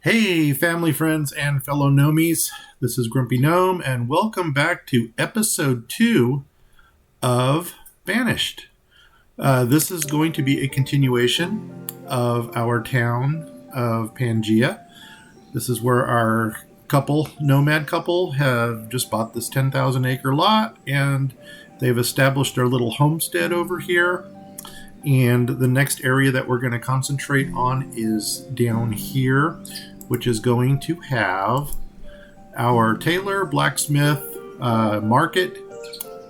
Hey, family, friends, and fellow nomies. This is Grumpy Gnome, and welcome back to episode 2 of Banished. This is going to be a continuation of our town of Pangaea. This is where our nomad couple, have just bought this 10,000 acre lot, and they've established their little homestead over here. And the next area that we're going to concentrate on is down here, which is going to have our tailor, blacksmith, market,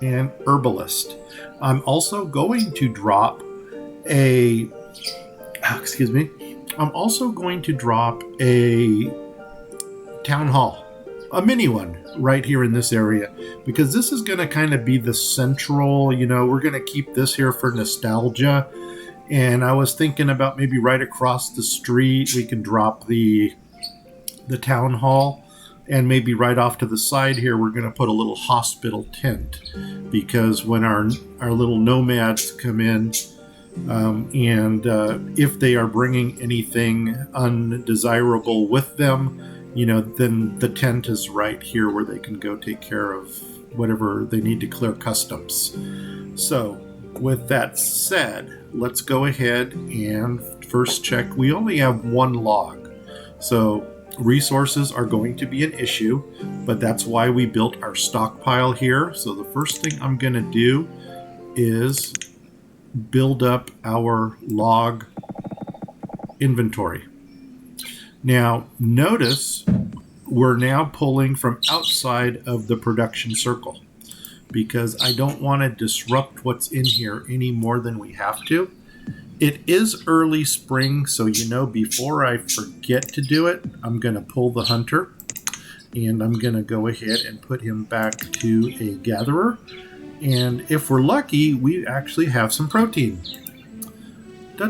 and herbalist. I'm also going to drop I'm also going to drop a town hall, a mini one, right here in this area, because this is going to kind of be the central, we're going to keep this here for nostalgia. And I was thinking about maybe right across the street, we can drop the town hall, and maybe right off to the side here, we're going to put a little hospital tent, because when our little nomads come in, and if they are bringing anything undesirable with them, then the tent is right here where they can go take care of whatever they need to clear customs. So with that said, let's go ahead and first check. We only have one log, so resources are going to be an issue, but that's why we built our stockpile here. So the first thing I'm going to do is build up our log inventory. Now, notice we're now pulling from outside of the production circle, because I don't want to disrupt what's in here any more than we have to. It is early spring, so before I forget to do it, I'm going to pull the hunter, and I'm going to go ahead and put him back to a gatherer. And if we're lucky, we actually have some protein. No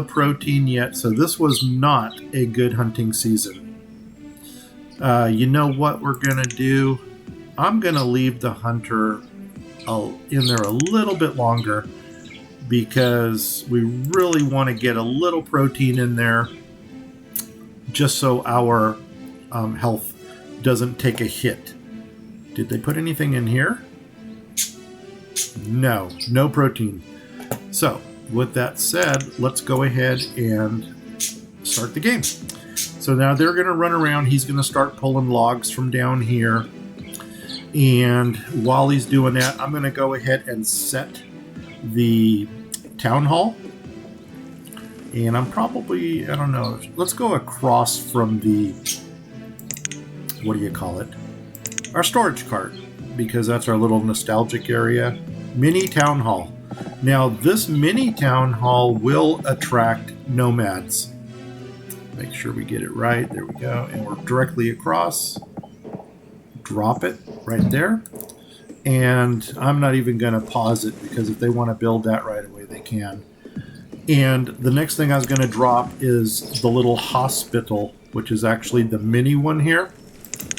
protein yet, so this was not a good hunting season. You know what we're going to do? I'm going to leave the hunter in there a little bit longer, because we really want to get a little protein in there, just so our health doesn't take a hit. Did they put anything in here? No protein. So with that said, let's go ahead and start the game. So now they're going to run around. He's going to start pulling logs from down here. And while he's doing that, I'm going to go ahead and set the town hall. And I'm probably, I don't know, let's go across from the, our storage cart, because that's our little nostalgic area. Mini town hall. Now, this mini town hall will attract nomads. Make sure we get it right. There we go. And we're directly across. Drop it right there. And I'm not even going to pause it, because if they want to build that right away, they can. And the next thing I was going to drop is the little hospital, which is actually the mini one here,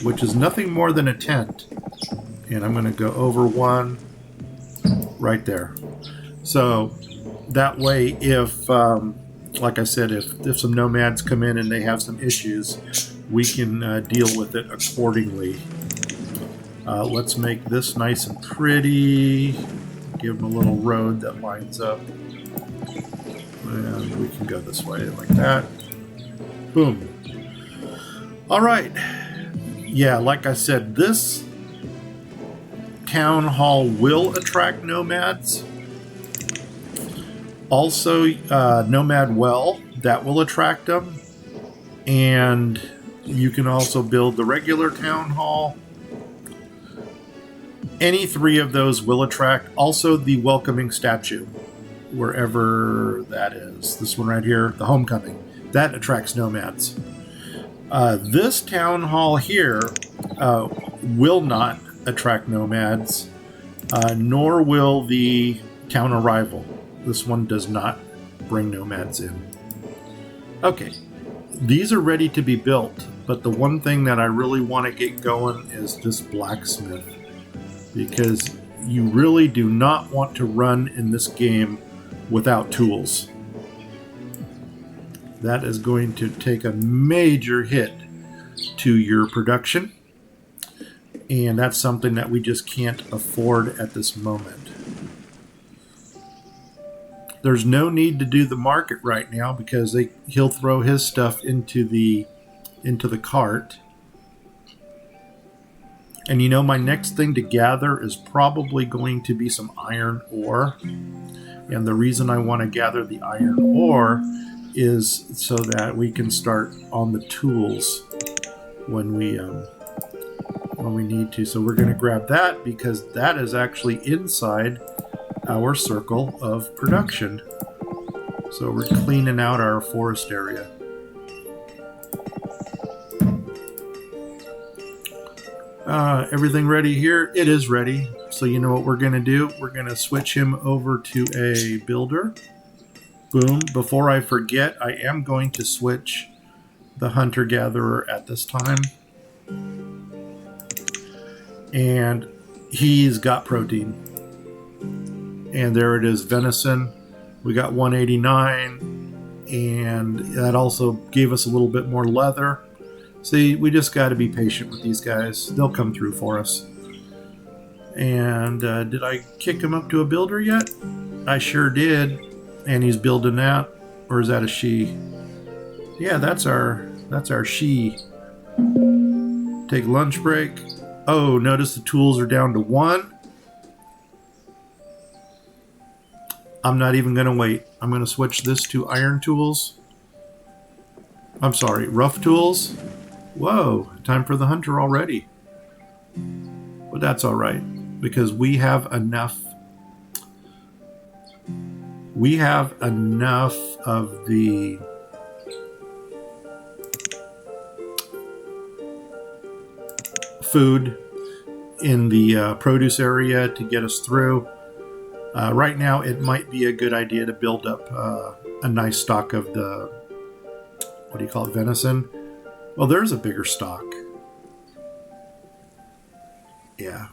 which is nothing more than a tent. And I'm going to go over one right there. So that way, if, like I said, if some nomads come in and they have some issues, we can deal with it accordingly. Let's make this nice and pretty. Give them a little road that lines up. And we can go this way like that. Boom. All right. Yeah, like I said, this town hall will attract nomads. Also, nomad well, that will attract them. And you can also build the regular town hall. Any three of those will attract. Also, the welcoming statue, wherever that is. This one right here, the homecoming, that attracts nomads. This town hall here will not attract nomads, nor will the town arrival. This one does not bring nomads in. Okay, these are ready to be built, but the one thing that I really want to get going is this blacksmith, because you really do not want to run in this game without tools. that is going to take a major hit to your production. And that's something that we just can't afford at this moment. There's no need to do the market right now because he'll throw his stuff into the cart. And you know, my next thing to gather is probably going to be some iron ore. And the reason I want to gather the iron ore is so that we can start on the tools when we need to. So we're going to grab that because that is actually inside our circle of production. So we're cleaning out our forest area. Everything ready here? It is ready. So you know what we're going to do? We're going to switch him over to a builder. Boom. Before I forget, I am going to switch the hunter-gatherer at this time. And he's got protein. And there it is, venison. We got 189. And that also gave us a little bit more leather. See, we just got to be patient with these guys. They'll come through for us. And did I kick him up to a builder yet? I sure did. And he's building that. Or is that a she? Yeah, that's our she. Take lunch break. Oh, notice the tools are down to 1. I'm not even going to wait. I'm going to switch this to iron tools. I'm sorry, rough tools. Whoa, time for the hunter already. But that's all right, because we have enough. We have enough of the food in the produce area to get us through. Right now, it might be a good idea to build up a nice stock of the, what do you call it, venison. Well, there's a bigger stock. Yeah.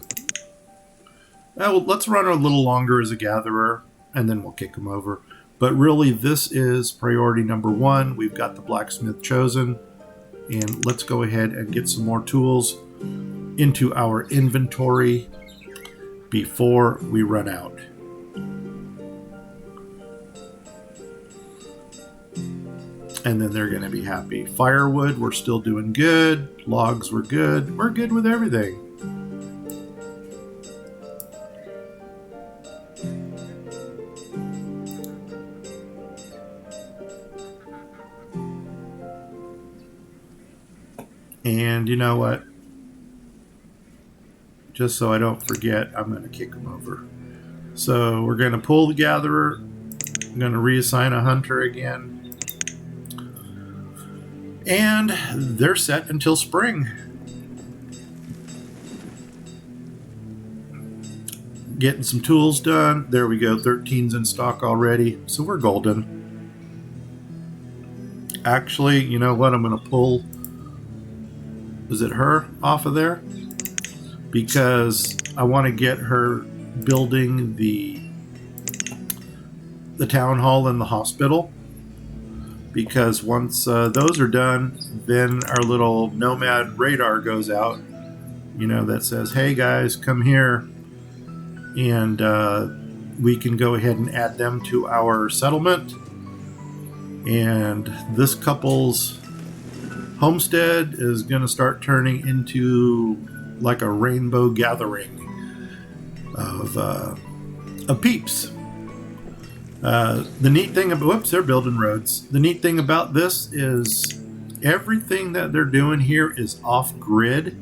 Well, let's run a little longer as a gatherer, and then we'll kick him over. But really, this is priority number 1. We've got the blacksmith chosen. And let's go ahead and get some more tools into our inventory before we run out. And then they're going to be happy. Firewood, we're still doing good. Logs, we're good. We're good with everything. And you know what? Just so I don't forget, I'm going to kick them over. So we're going to pull the gatherer. I'm going to reassign a hunter again. And they're set until spring. Getting some tools done. There we go. 13's in stock already. So we're golden. Actually, you know what? I'm going to pull. Is it her off of there? Because I want to get her building the town hall and the hospital. Because once those are done, then our little nomad radar goes out, you know, that says, hey guys, come here. And we can go ahead and add them to our settlement. And this couple's homestead is going to start turning into like a rainbow gathering of peeps. The neat thing about, whoops, they're building roads. The neat thing about this is everything that they're doing here is off grid.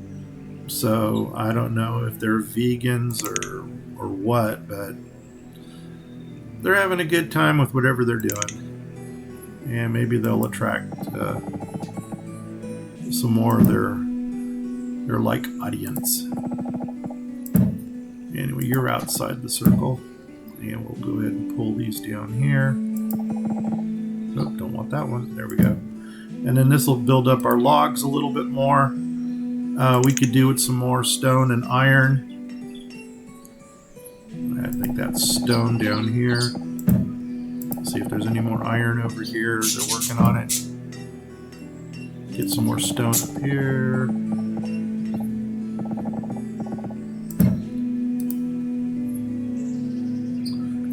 So I don't know if they're vegans or what, but they're having a good time with whatever they're doing. And maybe they'll attract some more of their like audience. Anyway, you're outside the circle. And we'll go ahead and pull these down here. Oh, don't want that one. There we go. And then this will build up our logs a little bit more. We could do with some more stone and iron. I think that's stone down here. See if there's any more iron over here. They're working on it. Get some more stone up here.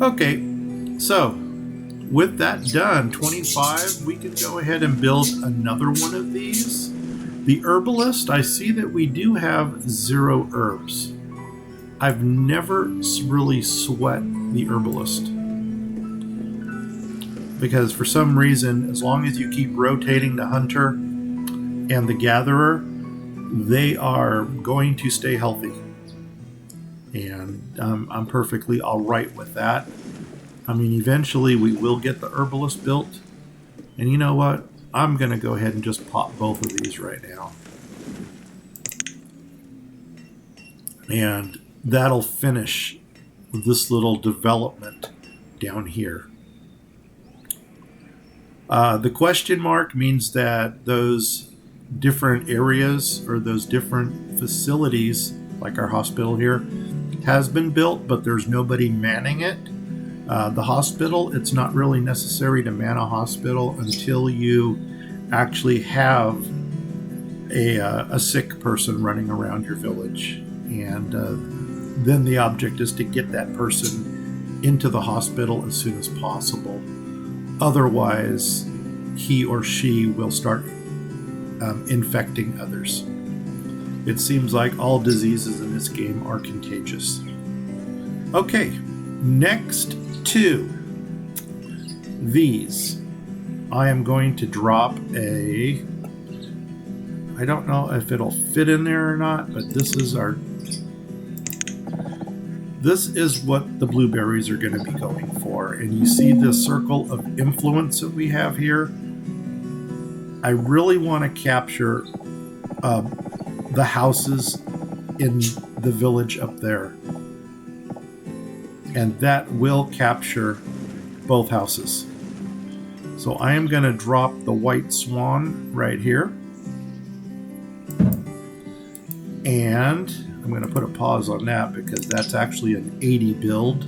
Okay, so with that done, 25, we can go ahead and build another one of these. The herbalist, I see that we do have 0 herbs. I've never really sweat the herbalist, because for some reason, as long as you keep rotating the hunter and the gatherer, they are going to stay healthy. And I'm perfectly all right with that. I mean, eventually we will get the herbalist built. And you know what? I'm going to go ahead and just pop both of these right now. And that'll finish this little development down here. The question mark means that those different areas or those different facilities, like our hospital here, has been built, but there's nobody manning it. The hospital, it's not really necessary to man a hospital until you actually have a sick person running around your village. And then the object is to get that person into the hospital as soon as possible. Otherwise, he or she will start infecting others. It seems like all diseases in this game are contagious. Okay, next to these, I am going to drop a... I don't know if it'll fit in there or not, but this is what the blueberries are going to be going for. And you see this circle of influence that we have here? I really want to capture the houses in the village up there. And that will capture both houses. So I am going to drop the White Swan right here. And I'm going to put a pause on that because that's actually an 80 build.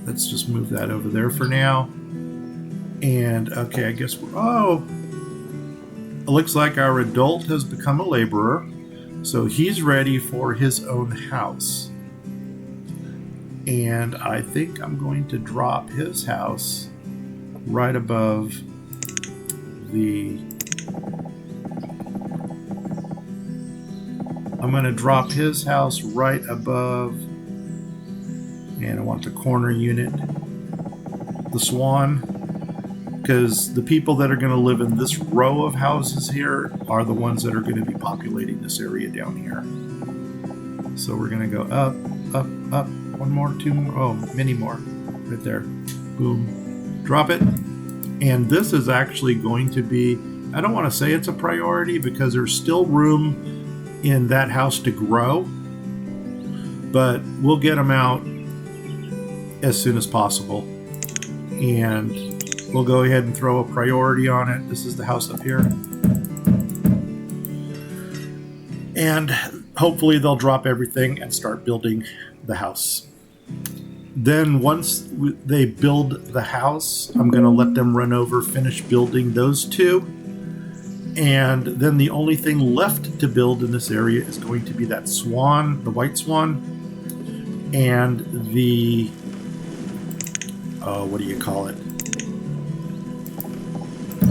Let's just move that over there for now. And okay, I guess it looks like our adult has become a laborer. So he's ready for his own house. And I think I'm going to drop his house right above the... I'm going to drop his house right above... And I want the corner unit. The Swan. Because the people that are going to live in this row of houses here are the ones that are going to be populating this area down here. So we're going to go up, up, up. One more, two more. Oh, many more. Right there. Boom. Drop it. And this is actually going to be, I don't want to say it's a priority because there's still room in that house to grow. But we'll get them out as soon as possible. And we'll go ahead and throw a priority on it. This is the house up here. And hopefully they'll drop everything and start building the house. Then once they build the house, I'm going to let them run over, finish building those two. And then the only thing left to build in this area is going to be that swan, the White Swan, and the, what do you call it?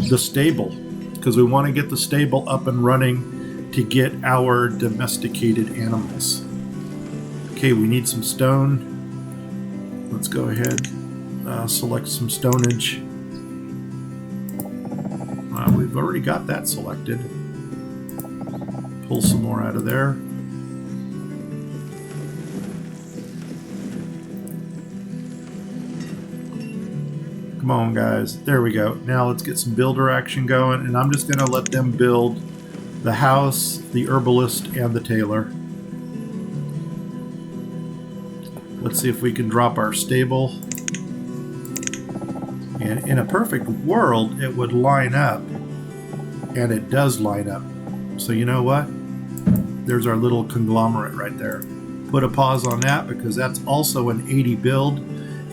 The stable, because we want to get the stable up and running to get our domesticated animals. Okay, we need some stone. Let's go ahead, select some stonage. We've already got that selected. Pull some more out of there. Come on, guys. There we go. Now let's get some builder action going, and I'm just going to let them build the house, the herbalist, and the tailor. Let's see if we can drop our stable. And in a perfect world, it would line up, and it does line up. So you know what? There's our little conglomerate right there. Put a pause on that because that's also an 80 build.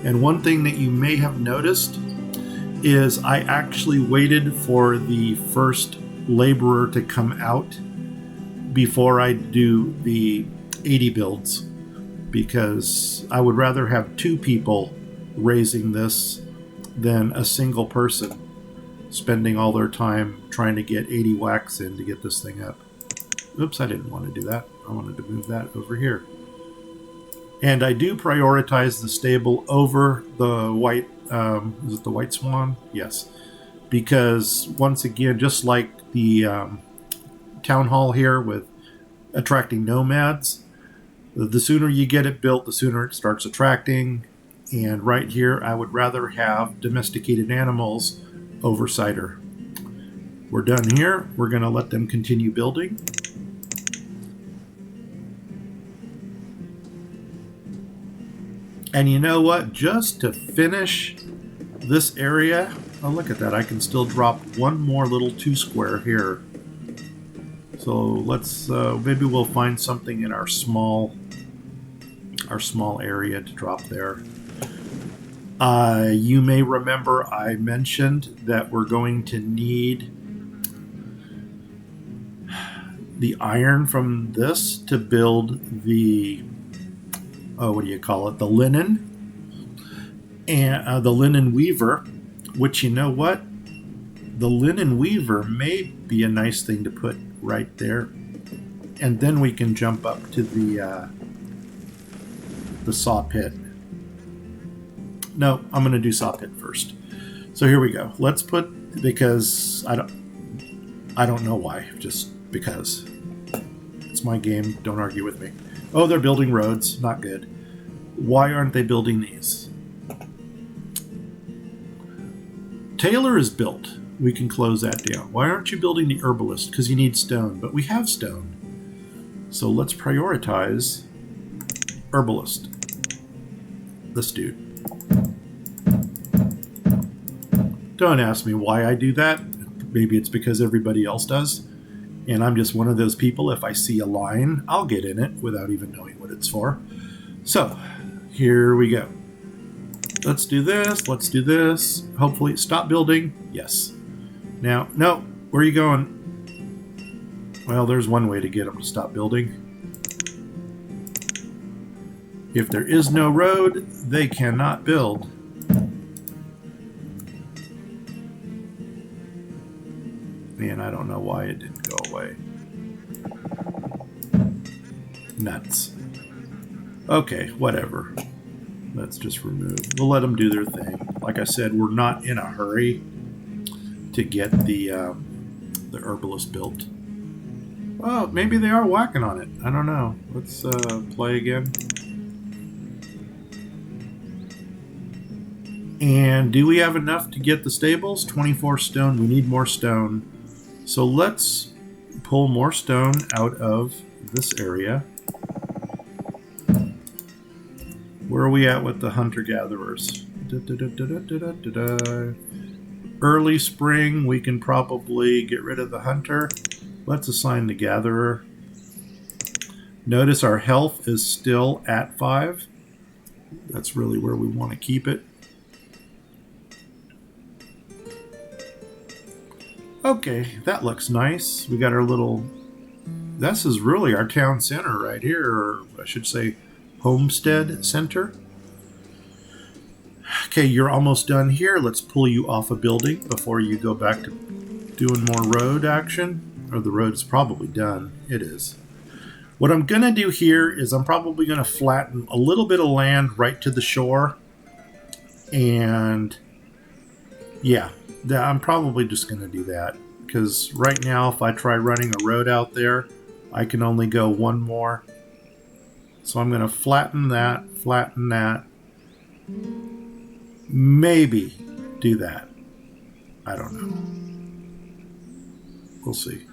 And one thing that you may have noticed is I actually waited for the first laborer to come out before I do the 80 builds, because I would rather have 2 people raising this than a single person spending all their time trying to get 80 wax in to get this thing up. Oops, I didn't want to do that. I wanted to move that over here. And I do prioritize the stable over the white, is it the White Swan? Yes. Because once again, just like the town hall here with attracting nomads, the sooner you get it built, the sooner it starts attracting. And right here, I would rather have domesticated animals over cider. We're done here. We're going to let them continue building. And you know what? Just to finish this area, oh, look at that. I can still drop one more little 2 square here. So let's, maybe we'll find something in our small area to drop there. You may remember I mentioned that we're going to need the iron from this to build the, what do you call it? The linen. And the linen weaver, which, you know what? The linen weaver may be a nice thing to put right there. And then we can jump up to the saw pit. No, I'm going to do saw pit first. So here we go. Let's put, because I don't know why, just because. It's my game. Don't argue with me. Oh, they're building roads. Not good. Why aren't they building these? Tailor is built. We can close that down. Why aren't you building the herbalist? Because you need stone, but we have stone. So let's prioritize herbalist. This dude. Don't ask me why I do that. Maybe it's because everybody else does. And I'm just one of those people, if I see a line, I'll get in it without even knowing what it's for. So, here we go. Let's do this. Let's do this. Hopefully, stop building. Yes. Now, no. Where are you going? Well, there's one way to get them to stop building. If there is no road, they cannot build. Man, I don't know why it didn't go away. Nuts. Okay, whatever. Let's just remove. We'll let them do their thing. Like I said, we're not in a hurry to get the herbalist built. Oh, maybe they are whacking on it. I don't know. Let's play again. And do we have enough to get the stables? 24 stone. We need more stone. So let's pull more stone out of this area. Where are we at with the hunter-gatherers? Early spring, we can probably get rid of the hunter. Let's assign the gatherer. Notice our health is still at 5. That's really where we want to keep it. Okay, that looks nice. We got our little... This is really our town center right here, or I should say Homestead Center. Okay, you're almost done here. Let's pull you off a building before you go back to doing more road action. Or the road is probably done. It is. What I'm going to do here is I'm probably going to flatten a little bit of land right to the shore. And yeah, I'm probably just going to do that. Because right now, if I try running a road out there, I can only go one more. So I'm going to flatten that, maybe do that. I don't know. We'll see.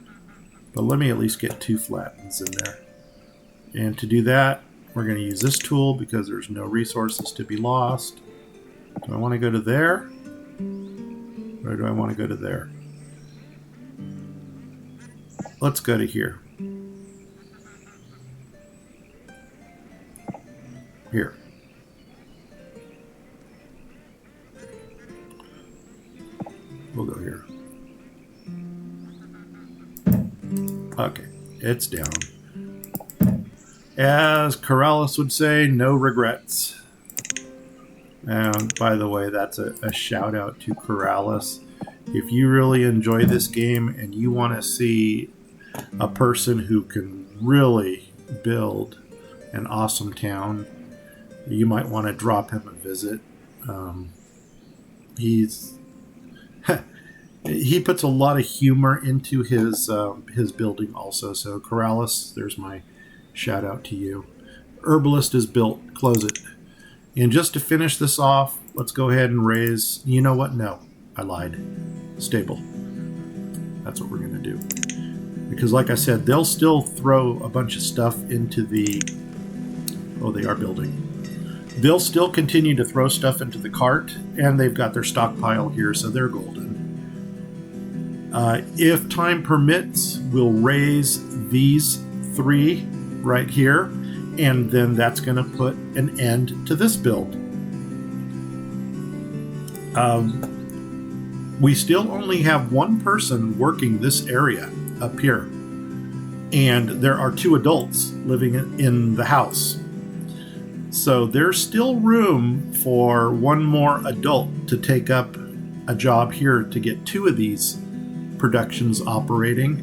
But let me at least get 2 flattens in there. And to do that, we're going to use this tool because there's no resources to be lost. Do I want to go to there? Or do I want to go to there? Let's go to here. Here. We'll go here. Okay, it's down. As Corrales would say, no regrets. And by the way, that's a shout out to Corrales. If you really enjoy this game and you want to see a person who can really build an awesome town, you might want to drop him a visit. He puts a lot of humor into his building also. So Corrales, there's my shout out to you. Herbalist is built. Close it. And just to finish this off, let's go ahead and raise. You know what? No, I lied. Stable. That's what we're going to do. Because like I said, they'll still throw a bunch of stuff into the... Oh, they are building. They'll still continue to throw stuff into the cart, and they've got their stockpile here, so they're golden. If time permits, we'll raise these 3 right here, and then that's going to put an end to this build. We still only have 1 person working this area up here, and there are 2 adults living in the house. So there's still room for 1 more adult to take up a job here to get 2 of these productions operating.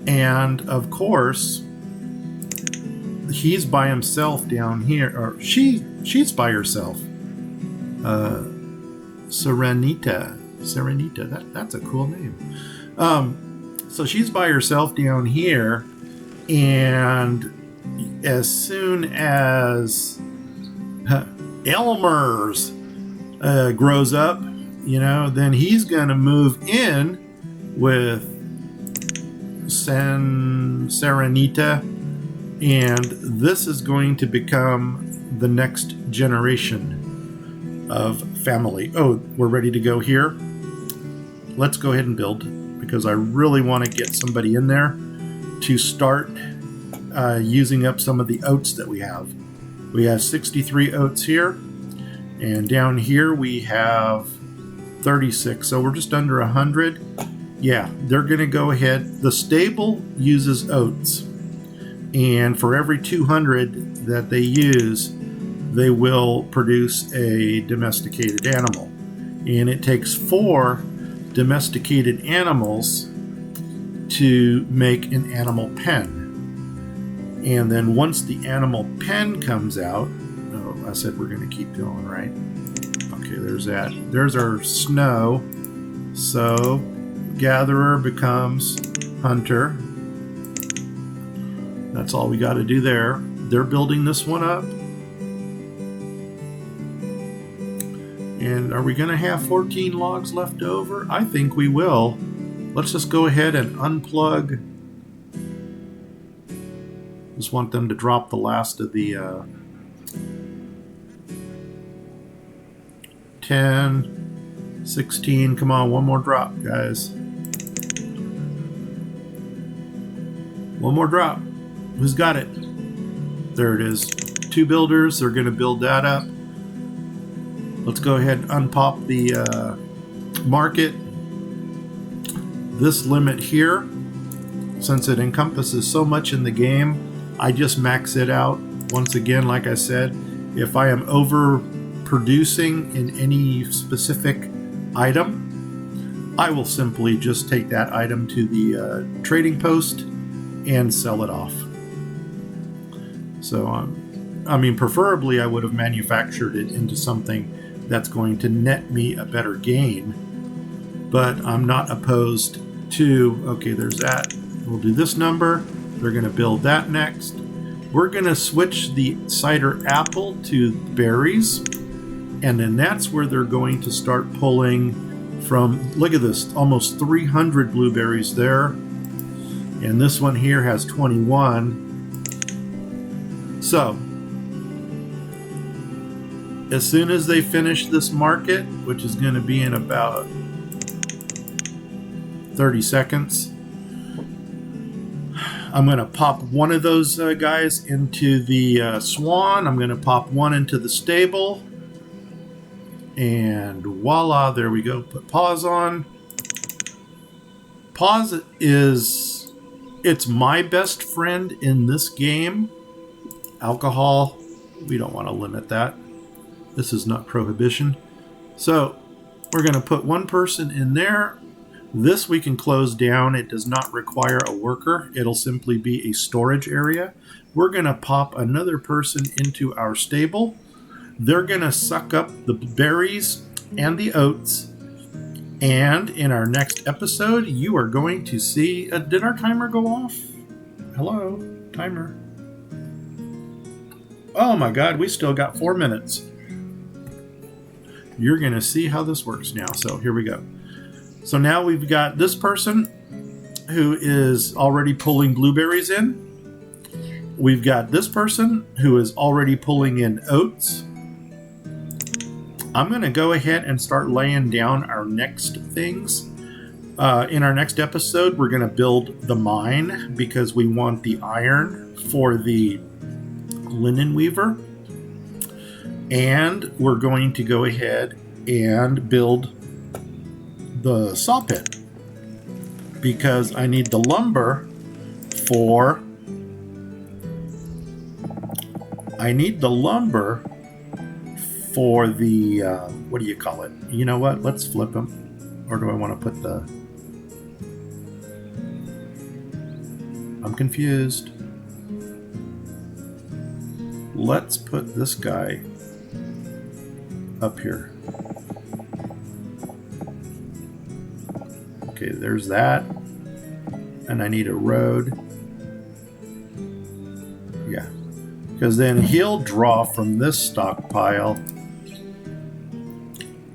And of course, he's by himself down here, or she's by herself. Serenita, that's a cool name. So she's by herself down here, and as soon as Elmer's grows up, then he's going to move in with Serenita, and this is going to become the next generation of family. Oh, we're ready to go here. Let's go ahead and build, because I really want to get somebody in there to start using up some of the oats that we have. We have 63 oats here, and down here we have 36, so we're just under 100. Yeah, they're going to go ahead. The stable uses oats, and for every 200 that they use, they will produce a domesticated animal. And it takes 4 domesticated animals to make an animal pen. And then once the animal pen comes out, oh, I said we're going to keep going, right? Okay, there's that. There's our snow. So gatherer becomes hunter. That's all we got to do there. They're building this one up. And are we going to have 14 logs left over? I think we will. Let's just go ahead and unplug. Just want them to drop the last of the 10, 16. Come on, one more drop, guys. One more drop. Who's got it? There it is. 2 builders. They're going to build that up. Let's go ahead and unpop the market. This limit here, since it encompasses so much in the game, I just max it out. Once again, like I said, if I am overproducing in any specific item, I will simply just take that item to the trading post and sell it off. So, I mean, preferably I would have manufactured it into something that's going to net me a better gain, but I'm not opposed to, okay, there's that. We'll do this number. They're going to build that next. We're going to switch the cider apple to berries, and then that's where they're going to start pulling from. Look at this, almost 300 blueberries there, and this one here has 21. So as soon as they finish this market, which is going to be in about 30 seconds, I'm going to pop one of those guys into the swan. I'm going to pop one into the stable. And voila, there we go. Put pause on. Pause is, it's my best friend in this game. Alcohol, we don't want to limit that. This is not prohibition. So we're going to put one person in there. This we can close down. It does not require a worker. It'll simply be a storage area. We're going to pop another person into our stable. They're going to suck up the berries and the oats. And in our next episode, you are going to see... did our timer go off? Hello, timer. Oh my God, we still got 4 minutes. You're going to see how this works now. So here we go. So now we've got this person who is already pulling blueberries in. We've got this person who is already pulling in oats. I'm going to go ahead and start laying down our next things. In our next episode, we're going to build the mine because we want the iron for the linen weaver. And we're going to go ahead and build the saw pit because I need the lumber for the what do you call it? You know what? Let's flip them. Or do I want to put the... I'm confused. Let's put this guy up here. Okay, there's that. And I need a road. Yeah. Because then he'll draw from this stockpile.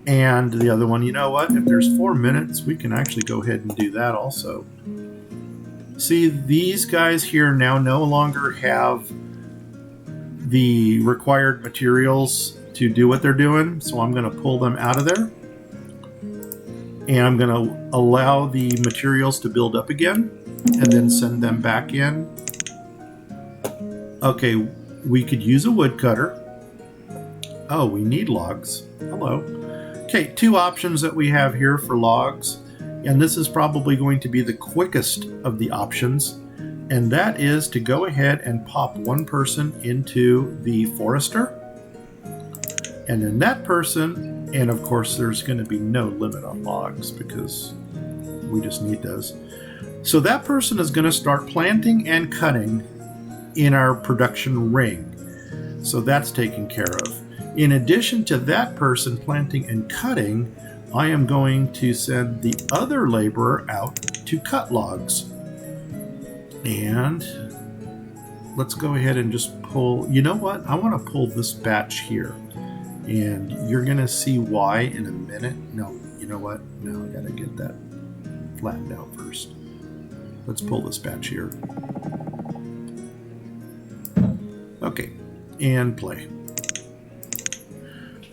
And the other one, you know what? If there's 4 minutes, we can actually go ahead and do that also. See, these guys here now no longer have the required materials to do what they're doing. So I'm going to pull them out of there. And I'm going to allow the materials to build up again. And then send them back in. Okay, we could use a woodcutter. Oh, we need logs. Hello. Okay, 2 options that we have here for logs. And this is probably going to be the quickest of the options. And that is to go ahead and pop one person into the forester. And then that person, and of course there's going to be no limit on logs because we just need those. So that person is going to start planting and cutting in our production ring. So that's taken care of. In addition to that person planting and cutting, I am going to send the other laborer out to cut logs. And let's go ahead and just pull, you know what? I want to pull this batch here. And you're going to see why in a minute. No, you know what? No, I got to get that flattened out first. Let's pull this batch here. Okay, and play.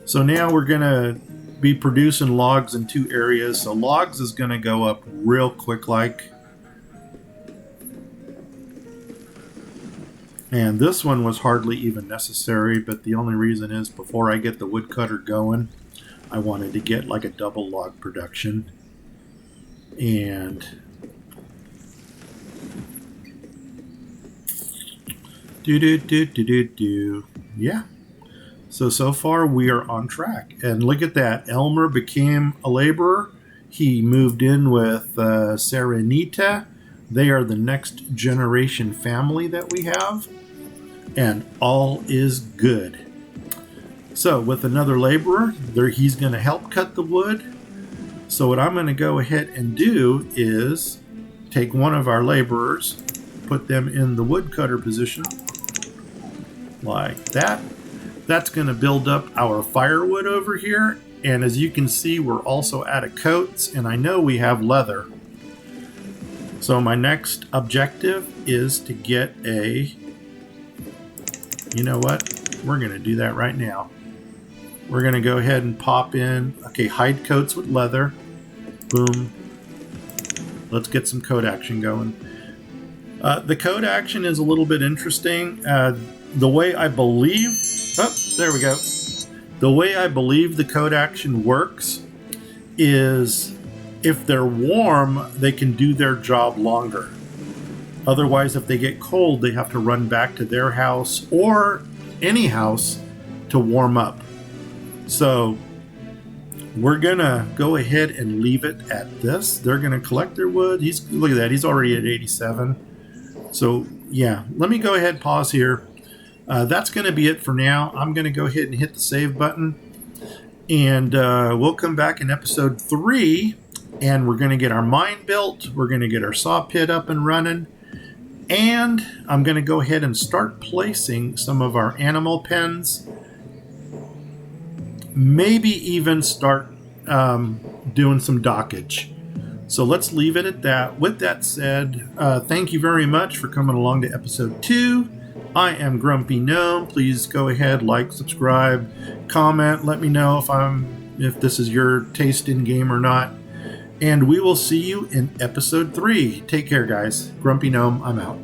So now we're going to be producing logs in 2 areas. So logs is going to go up real quick like. And this one was hardly even necessary, but the only reason is before I get the woodcutter going, I wanted to get like a double log production. And yeah. So far we are on track. And look at that. Elmer became a laborer. He moved in with Serenita. They are the next generation family that we have. And all is good. So with another laborer, he's going to help cut the wood. So what I'm going to go ahead and do is take one of our laborers, put them in the woodcutter position. Like that. That's going to build up our firewood over here. And as you can see, we're also out of coats. And I know we have leather. So my next objective is to get a... You know what? We're going to do that right now. We're going to go ahead and pop in... Okay, hide coats with leather. Boom. Let's get some coat action going. The coat action is a little bit interesting. The way I believe... Oh, there we go. The way I believe the coat action works is If they're warm, they can do their job longer. Otherwise, if they get cold, they have to run back to their house or any house to warm up. So we're going to go ahead and leave it at this. They're going to collect their wood. Look at that. He's already at 87. So, yeah, let me go ahead and pause here. That's going to be it for now. I'm going to go ahead and hit the save button. And we'll come back in episode 3. And we're going to get our mine built. We're going to get our saw pit up and running. And I'm going to go ahead and start placing some of our animal pens. Maybe even start doing some dockage. So let's leave it at that. With that said, thank you very much for coming along to episode 2. I am Grumpy Gnome. Please go ahead, like, subscribe, comment. Let me know if this is your taste in game or not. And we will see you in episode 3. Take care, guys. Grumpy Gnome, I'm out.